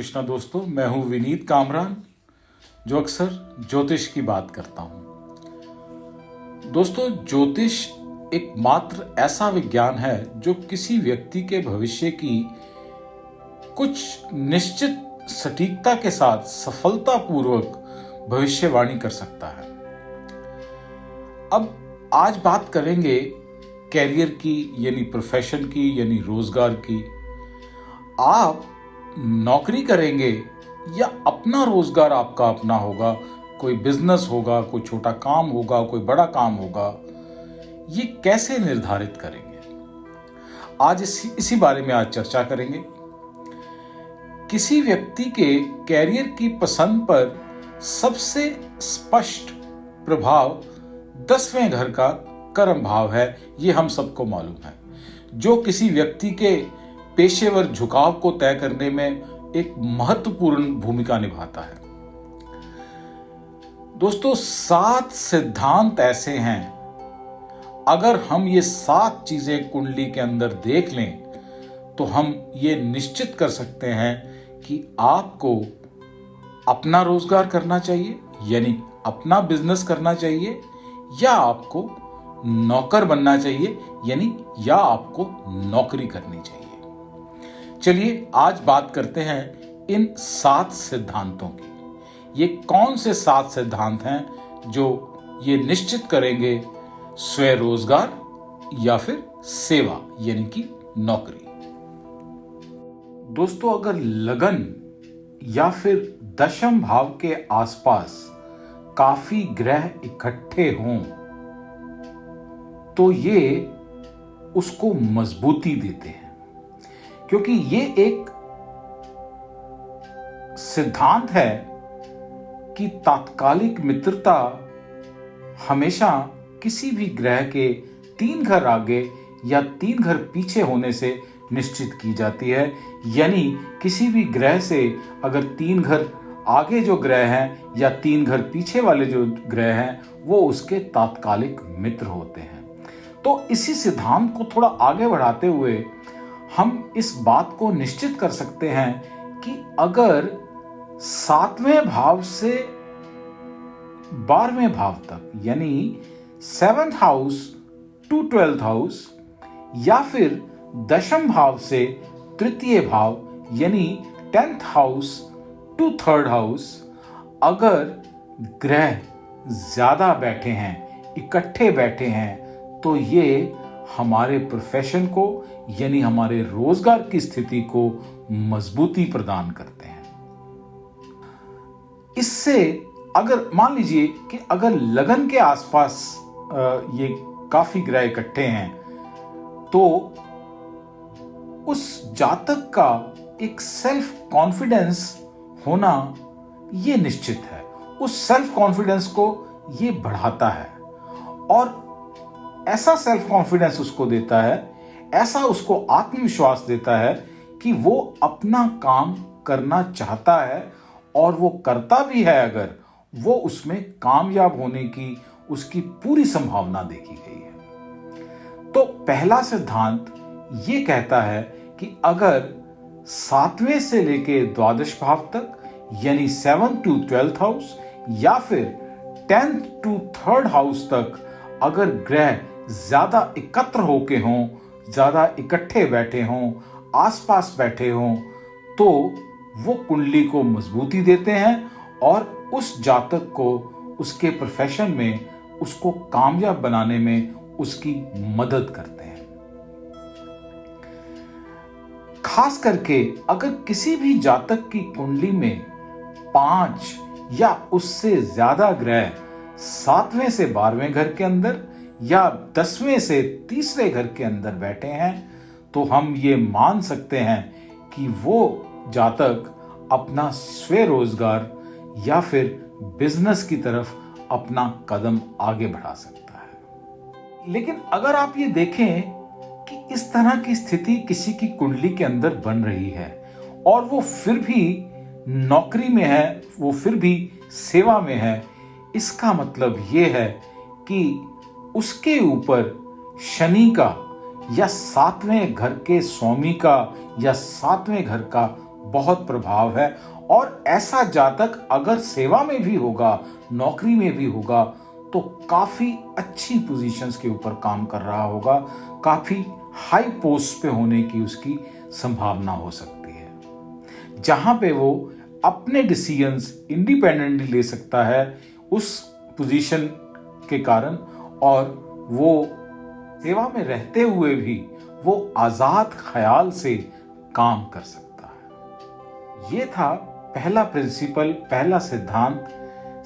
कृष्णा दोस्तों, मैं हूं विनीत कामरान जो अक्सर ज्योतिष की बात करता हूं। दोस्तों, ज्योतिष एक मात्र ऐसा विज्ञान है जो किसी व्यक्ति के भविष्य की कुछ निश्चित सटीकता के साथ सफलतापूर्वक भविष्यवाणी कर सकता है। अब आज बात करेंगे कैरियर की, यानी प्रोफेशन की, यानी रोजगार की। आप नौकरी करेंगे या अपना रोजगार आपका अपना होगा, कोई बिजनेस होगा, कोई छोटा काम होगा, कोई बड़ा काम होगा, ये कैसे निर्धारित करेंगे? आज इसी बारे में आज चर्चा करेंगे। किसी व्यक्ति के कैरियर की पसंद पर सबसे स्पष्ट प्रभाव 10वें घर का कर्म भाव है, ये हम सबको मालूम है, जो किसी व्यक्ति के पेशेवर झुकाव को तय करने में एक महत्वपूर्ण भूमिका निभाता है। दोस्तों, 7 सिद्धांत ऐसे हैं, अगर हम ये 7 चीजें कुंडली के अंदर देख लें तो हम ये निश्चित कर सकते हैं कि आपको अपना रोजगार करना चाहिए, यानी अपना बिजनेस करना चाहिए, या आपको नौकर बनना चाहिए, यानी या आपको नौकरी करनी चाहिए। चलिए आज बात करते हैं इन 7 सिद्धांतों की। ये कौन से 7 सिद्धांत हैं जो ये निश्चित करेंगे स्वरोजगार या फिर सेवा, यानी कि नौकरी। दोस्तों, अगर लगन या फिर दशम भाव के आसपास काफी ग्रह इकट्ठे हों तो ये उसको मजबूती देते हैं, क्योंकि ये एक सिद्धांत है कि तात्कालिक मित्रता हमेशा किसी भी ग्रह के 3 घर आगे या 3 घर पीछे होने से निश्चित की जाती है। यानी किसी भी ग्रह से अगर 3 घर आगे जो ग्रह हैं या 3 घर पीछे वाले जो ग्रह हैं वो उसके तात्कालिक मित्र होते हैं। तो इसी सिद्धांत को थोड़ा आगे बढ़ाते हुए हम इस बात को निश्चित कर सकते हैं कि अगर 7वें भाव से 12वें भाव तक, यानी 7th house to 12th house, या फिर दशम भाव से तृतीय भाव यानी 10th house to 3rd house, अगर ग्रह ज्यादा बैठे हैं, इकट्ठे बैठे हैं, तो ये हमारे प्रोफेशन को, यानी हमारे रोजगार की स्थिति को मजबूती प्रदान करते हैं। इससे अगर मान लीजिए कि अगर लगन के आसपास ये काफी ग्रह इकट्ठे हैं तो उस जातक का एक सेल्फ कॉन्फिडेंस होना ये निश्चित है। उस सेल्फ कॉन्फिडेंस को ये बढ़ाता है और ऐसा सेल्फ कॉन्फिडेंस उसको देता है, ऐसा उसको आत्मविश्वास देता है कि वो अपना काम करना चाहता है और वो करता भी है, अगर वो उसमें कामयाब होने की उसकी पूरी संभावना देखी गई है। तो पहला सिद्धांत ये कहता है कि अगर 7वें से लेके द्वादश भाव तक, यानी 7th to 12th हाउस, या फिर 10th to 3rd हाउस तक अगर ग्रह ज्यादा एकत्र होके हों, ज्यादा इकट्ठे बैठे हों, आसपास बैठे हों, तो वो कुंडली को मजबूती देते हैं और उस जातक को उसके प्रोफेशन में उसको कामयाब बनाने में उसकी मदद करते हैं। खास करके अगर किसी भी जातक की कुंडली में 5 या उससे ज्यादा ग्रह 7वें से 12वें घर के अंदर या 10वें से 3रे घर के अंदर बैठे हैं, तो हम ये मान सकते हैं कि वो जातक अपना स्वरोजगार या फिर बिजनेस की तरफ अपना कदम आगे बढ़ा सकता है। लेकिन अगर आप ये देखें कि इस तरह की स्थिति किसी की कुंडली के अंदर बन रही है और वो फिर भी नौकरी में है, वो फिर भी सेवा में है, इसका मतलब ये है कि उसके ऊपर शनि का या 7वें घर के स्वामी का या 7वें घर का बहुत प्रभाव है। और ऐसा जातक अगर सेवा में भी होगा, नौकरी में भी होगा, तो काफी अच्छी पोजीशंस के ऊपर काम कर रहा होगा, काफी हाई पोस्ट पे होने की उसकी संभावना हो सकती है, जहां पे वो अपने डिसीजंस इंडिपेंडेंटली ले सकता है उस पोजीशन के कारण, और वो सेवा में रहते हुए भी वो आजाद ख्याल से काम कर सकता है। ये था पहला प्रिंसिपल, पहला सिद्धांत,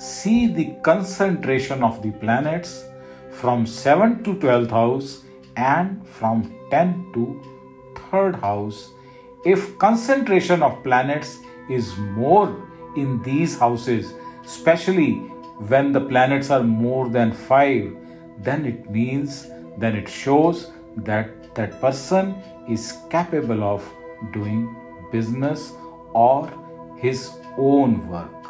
see the concentration of the planets from 7th to 12th house and from 10th to 3rd house. If concentration of planets is more in these houses, especially when the planets are more than 5, then it shows that that person is capable of doing business or his own work.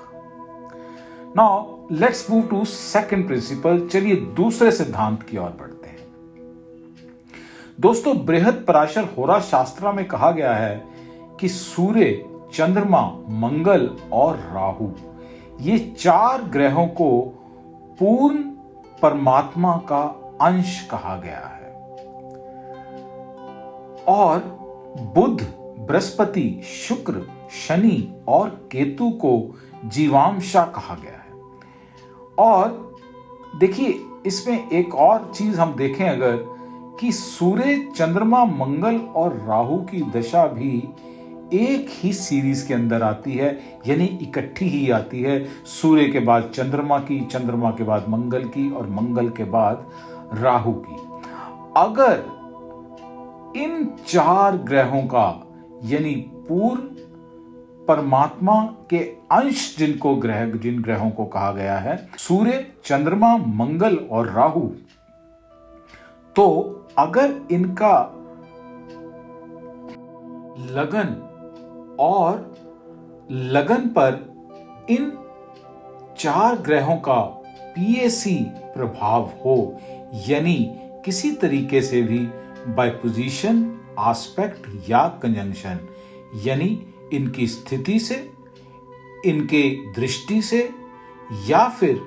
Now let's move to second principle. चलिए दूसरे सिद्धांत की ओर बढ़ते हैं। दोस्तों, बृहद पराशर होरा शास्त्र में कहा गया है कि सूर्य, चंद्रमा, मंगल और राहु, ये 4 ग्रहों को पूर्ण परमात्मा का अंश कहा गया है। और बुध, बृहस्पति, शुक्र, शनि और केतु को जीवांशा कहा गया है। और देखिए, इसमें एक और चीज हम देखें अगर, कि सूर्य, चंद्रमा, मंगल और राहु की दशा भी एक ही सीरीज के अंदर आती है, यानी इकट्ठी ही आती है। सूर्य के बाद चंद्रमा की, चंद्रमा के बाद मंगल की और मंगल के बाद राहु की। अगर इन 4 ग्रहों का, यानी पूर्ण परमात्मा के अंश जिन ग्रहों को कहा गया है, सूर्य, चंद्रमा, मंगल और राहु, तो अगर इनका लगन पर इन 4 ग्रहों का पीएसी प्रभाव हो, यानी किसी तरीके से भी बाय पोजीशन, एस्पेक्ट या कंजंक्शन, यानी इनकी स्थिति से, इनके दृष्टि से, या फिर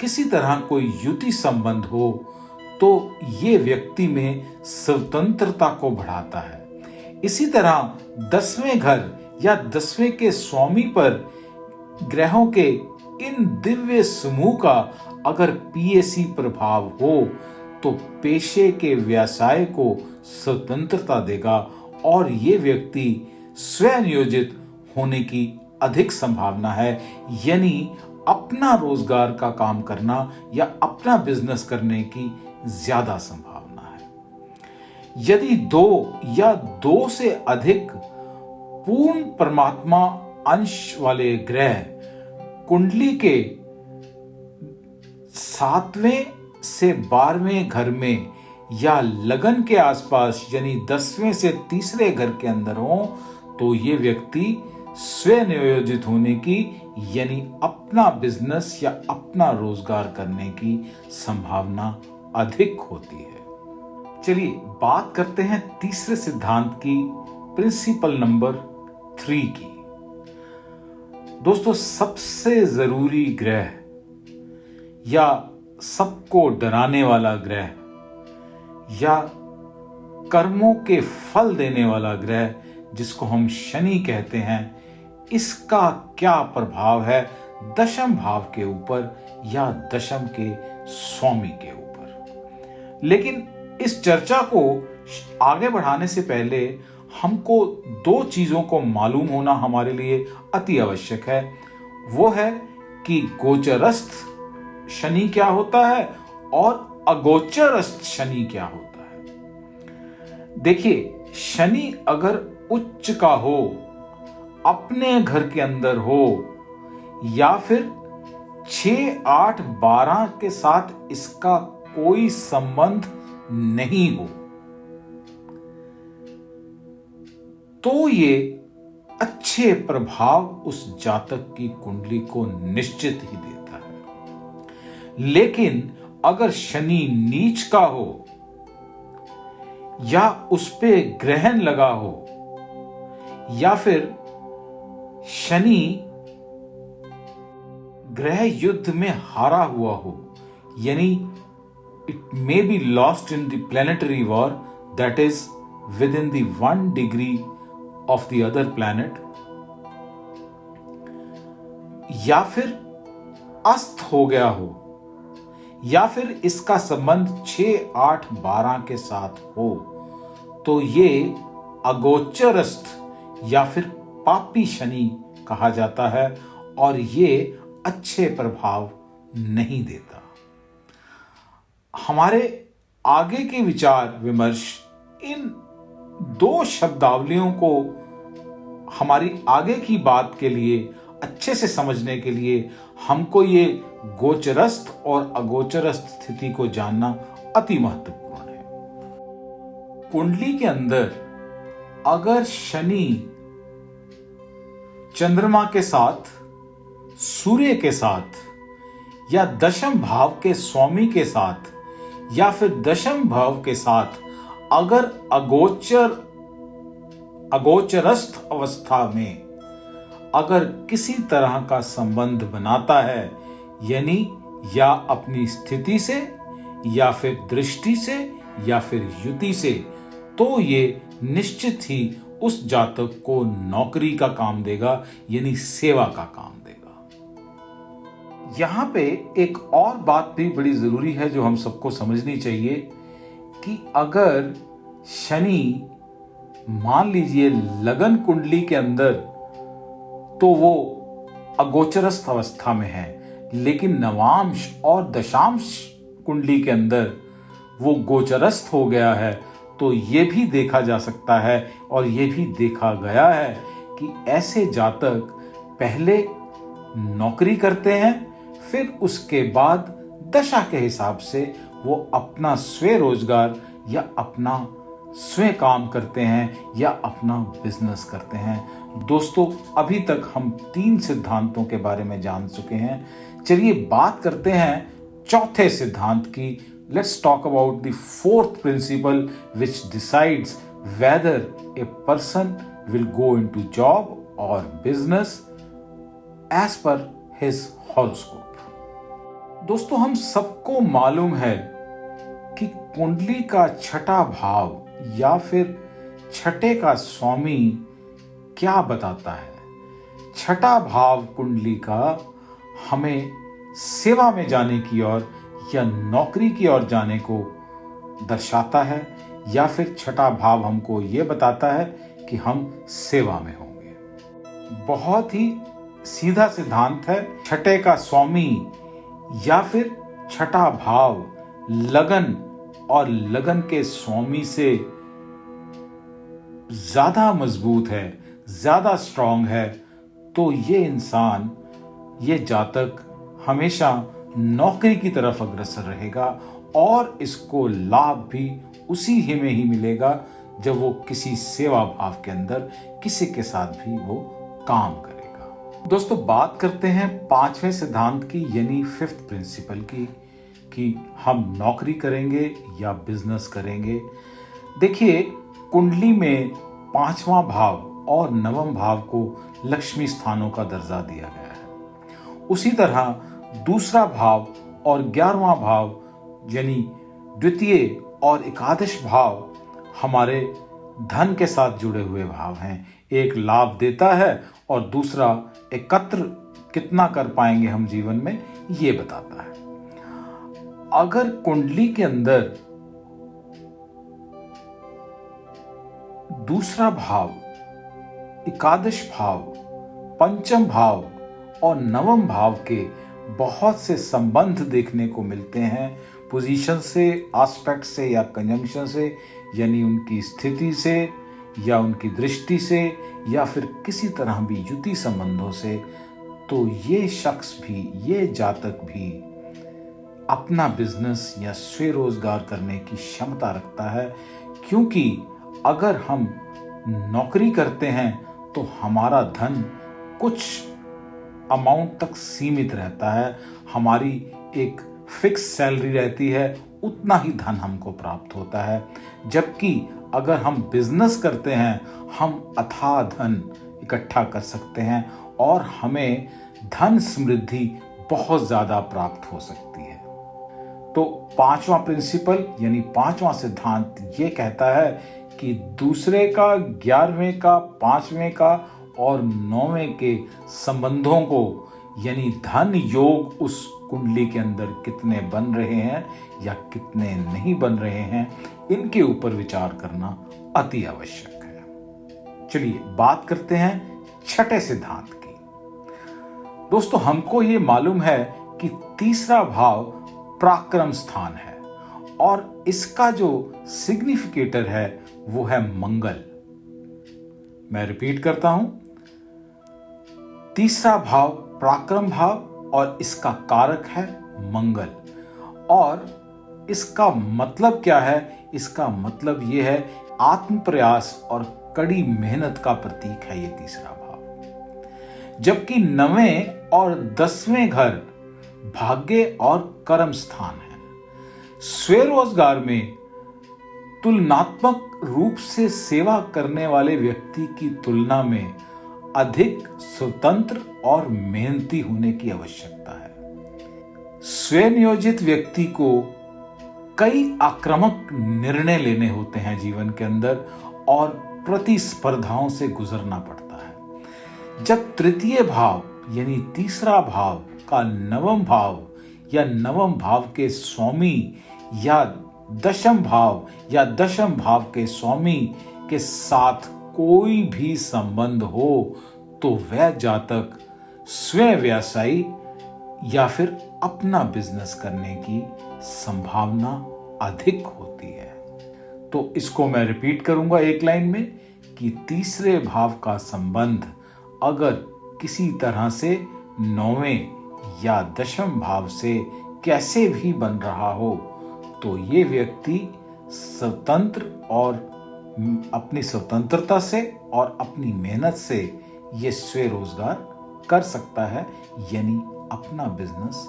किसी तरह कोई युति संबंध हो, तो ये व्यक्ति में स्वतंत्रता को बढ़ाता है। इसी तरह 10वें घर या 10वें के स्वामी पर ग्रहों के इन दिव्य समूह का अगर पीएसी प्रभाव हो, तो पेशे के व्यवसाय को स्वतंत्रता देगा और ये व्यक्ति स्वनियोजित होने की अधिक संभावना है, यानी अपना रोजगार का काम करना या अपना बिजनेस करने की ज्यादा संभावना है। यदि 2 या 2 से अधिक पूर्ण परमात्मा अंश वाले ग्रह कुंडली के 7वें से 12वें घर में या लगन के आसपास, यानी 10वें से 3रे घर के अंदर हो, तो ये व्यक्ति स्वनियोजित होने की, यानी अपना बिजनेस या अपना रोजगार करने की संभावना अधिक होती है। चलिए बात करते हैं तीसरे सिद्धांत की, प्रिंसिपल नंबर 3 की। दोस्तों, सबसे जरूरी ग्रह या सबको डराने वाला ग्रह या कर्मों के फल देने वाला ग्रह, जिसको हम शनि कहते हैं, इसका क्या प्रभाव है 10वें भाव के ऊपर या 10वें के स्वामी के ऊपर। लेकिन इस चर्चा को आगे बढ़ाने से पहले हमको 2 चीजों को मालूम होना हमारे लिए अति आवश्यक है। वो है कि गोचरस्थ शनि क्या होता है और अगोचरस्थ शनि क्या होता है। देखिए, शनि अगर उच्च का हो, अपने घर के अंदर हो, या फिर 6, 8, 12 के साथ इसका कोई संबंध नहीं हो, तो ये अच्छे प्रभाव उस जातक की कुंडली को निश्चित ही देता है। लेकिन अगर शनि नीच का हो या उस पे ग्रहण लगा हो, या फिर शनि ग्रह युद्ध में हारा हुआ हो, यानी it may be lost in the planetary war that is with in the 1 degree of the other planet, या फिर अस्त हो गया हो, या फिर इसका संबंध 6, 8, 12 के साथ हो, तो ये अगोचरस्थ या फिर पापी शनि कहा जाता है और ये अच्छे प्रभाव नहीं देता। हमारे आगे के विचार विमर्श इन 2 शब्दावलियों को हमारी आगे की बात के लिए अच्छे से समझने के लिए हमको ये गोचरस्थ और अगोचरस्थ स्थिति को जानना अति महत्वपूर्ण है। कुंडली के अंदर अगर शनि चंद्रमा के साथ, सूर्य के साथ, या दशम भाव के स्वामी के साथ, या फिर दशम भाव के साथ अगर अगोचरस्थ अवस्था में अगर किसी तरह का संबंध बनाता है, यानी या अपनी स्थिति से, या फिर दृष्टि से, या फिर युति से, तो ये निश्चित ही उस जातक को नौकरी का काम देगा, यानी सेवा का काम देगा। यहां पे एक और बात भी बड़ी जरूरी है जो हम सबको समझनी चाहिए कि अगर शनि मान लीजिए लगन कुंडली के अंदर तो वो अगोचरस्थ अवस्था में है, लेकिन नवांश और दशांश कुंडली के अंदर वो गोचरस्थ हो गया है, तो ये भी देखा जा सकता है और ये भी देखा गया है कि ऐसे जातक पहले नौकरी करते हैं, फिर उसके बाद दशा के हिसाब से वो अपना स्वयं रोजगार या अपना स्वयं काम करते हैं या अपना बिजनेस करते हैं। दोस्तों, अभी तक हम 3 सिद्धांतों के बारे में जान चुके हैं। चलिए बात करते हैं चौथे सिद्धांत की। Let's talk about the 4th principle which decides whether a person will go into job or business as per his horoscope। दोस्तों, हम सबको मालूम है कि कुंडली का छठा भाव या फिर छठे का स्वामी क्या बताता है। छठा भाव कुंडली का हमें सेवा में जाने की ओर या नौकरी की ओर जाने को दर्शाता है, या फिर छठा भाव हमको ये बताता है कि हम सेवा में होंगे। बहुत ही सीधा सिद्धांत है। छठे का स्वामी या फिर छठा भाव लगन और लगन के स्वामी से ज्यादा मजबूत है, ज्यादा स्ट्रांग है, तो ये इंसान, ये जातक हमेशा नौकरी की तरफ अग्रसर रहेगा और इसको लाभ भी उसी ही में ही मिलेगा जब वो किसी सेवा भाव के अंदर किसी के साथ भी वो काम करेगा। दोस्तों, बात करते हैं 5वें सिद्धांत की, यानी 5th प्रिंसिपल की, कि हम नौकरी करेंगे या बिजनेस करेंगे। देखिए, कुंडली में 5वां भाव और 9वां भाव को लक्ष्मी स्थानों का दर्जा दिया गया है। उसी तरह दूसरा भाव और 11वां भाव यानी द्वितीय और एकादश भाव हमारे धन के साथ जुड़े हुए भाव हैं। एक लाभ देता है और दूसरा एकत्र कितना कर पाएंगे हम जीवन में, ये बताता है। अगर कुंडली के अंदर दूसरा भाव, एकादश भाव, पंचम भाव और 9वां भाव के बहुत से संबंध देखने को मिलते हैं, पोजीशन से, एस्पेक्ट से या कंजंक्शन से, यानी उनकी स्थिति से या उनकी दृष्टि से या फिर किसी तरह भी युति संबंधों से, तो ये शख्स भी, ये जातक भी अपना बिजनेस या स्वयं रोजगार करने की क्षमता रखता है। क्योंकि अगर हम नौकरी करते हैं तो हमारा धन कुछ अमाउंट तक सीमित रहता है, हमारी एक फिक्स सैलरी रहती है, उतना ही धन हमको प्राप्त होता है। जबकि अगर हम बिजनेस करते हैं, हम अथाह धन इकट्ठा कर सकते हैं और हमें धन समृद्धि बहुत ज़्यादा प्राप्त हो सकती है। तो पांचवां प्रिंसिपल यानी पांचवां सिद्धांत ये कहता है कि दूसरे का, 11वें का, 5वें का और 9वें के संबंधों को यानी धन योग उस कुंडली के अंदर कितने बन रहे हैं या कितने नहीं बन रहे हैं, इनके ऊपर विचार करना अति आवश्यक है। चलिए बात करते हैं छठे सिद्धांत की। दोस्तों, हमको ये मालूम है कि तीसरा भाव पराक्रम स्थान है और इसका जो सिग्निफिकेटर है वो है मंगल। मैं रिपीट करता हूं, तीसरा भाव पराक्रम भाव और इसका कारक है मंगल। और इसका मतलब क्या है? इसका मतलब यह है आत्म प्रयास और कड़ी मेहनत का प्रतीक है ये तीसरा भाव। जबकि 9वें और 10वें घर भाग्य और कर्म स्थान है। स्वरोजगार में तुलनात्मक रूप से सेवा करने वाले व्यक्ति की तुलना में अधिक स्वतंत्र और मेहनती होने की आवश्यकता है। स्वनियोजित व्यक्ति को कई आक्रामक निर्णय लेने होते हैं जीवन के अंदर और प्रतिस्पर्धाओं से गुजरना पड़ता है। जब तृतीय भाव यानी तीसरा भाव का 9वां भाव या 9वां भाव के स्वामी या 10वां भाव या 10वां भाव के स्वामी के साथ कोई भी संबंध हो तो वह जातक स्वयं व्यवसायी या फिर अपना बिजनेस करने की संभावना अधिक होती है। तो इसको मैं रिपीट करूंगा एक लाइन में कि तीसरे भाव का संबंध अगर किसी तरह से 9वें या 10वां भाव से कैसे भी बन रहा हो तो ये व्यक्ति स्वतंत्र और अपनी स्वतंत्रता से और अपनी मेहनत से ये स्वरोजगार कर सकता है यानी अपना बिजनेस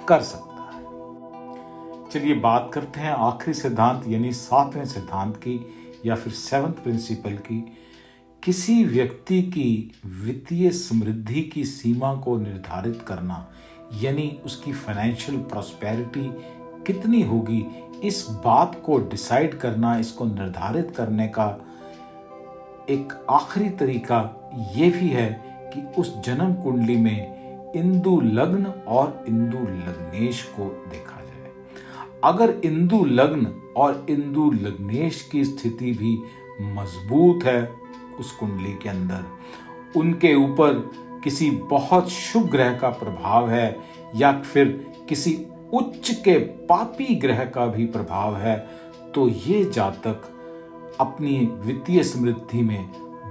कर सकता है। चलिए बात करते हैं आखिरी सिद्धांत यानी 7वें सिद्धांत की या फिर 7th प्रिंसिपल की। किसी व्यक्ति की वित्तीय समृद्धि की सीमा को निर्धारित करना यानी उसकी फाइनेंशियल प्रॉस्पेरिटी कितनी होगी, इस बात को डिसाइड करना, इसको निर्धारित करने का एक आखिरी तरीका ये भी है कि उस जन्म कुंडली में इंदु लग्न और इंदु लग्नेश को देखा जाए। अगर इंदु लग्न और इंदु लग्नेश की स्थिति भी मजबूत है उस कुंडली के अंदर, उनके ऊपर किसी बहुत शुभ ग्रह का प्रभाव है या फिर किसी उच्च के पापी ग्रह का भी प्रभाव है, तो ये जातक अपनी वित्तीय समृद्धि में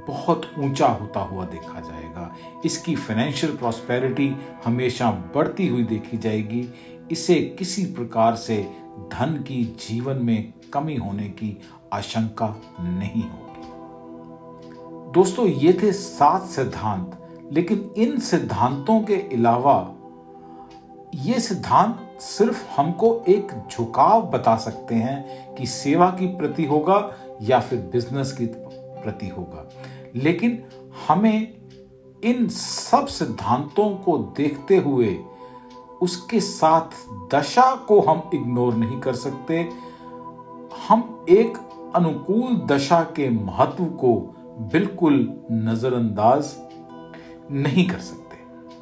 बहुत ऊंचा होता हुआ देखा जाएगा। इसकी फाइनेंशियल प्रॉस्पेरिटी हमेशा बढ़ती हुई देखी जाएगी। इसे किसी प्रकार से धन की जीवन में कमी होने की आशंका नहीं होगी। दोस्तों, ये थे 7 सिद्धांत, लेकिन इन सिद्धांतों के अलावा ये सिद्धांत सिर्फ हमको एक झुकाव बता सकते हैं कि सेवा की प्रति होगा या फिर बिजनेस की प्रति होगा, लेकिन हमें इन सब सिद्धांतों को देखते हुए उसके साथ दशा को हम इग्नोर नहीं कर सकते। हम एक अनुकूल दशा के महत्व को बिल्कुल नजरअंदाज नहीं कर सकते।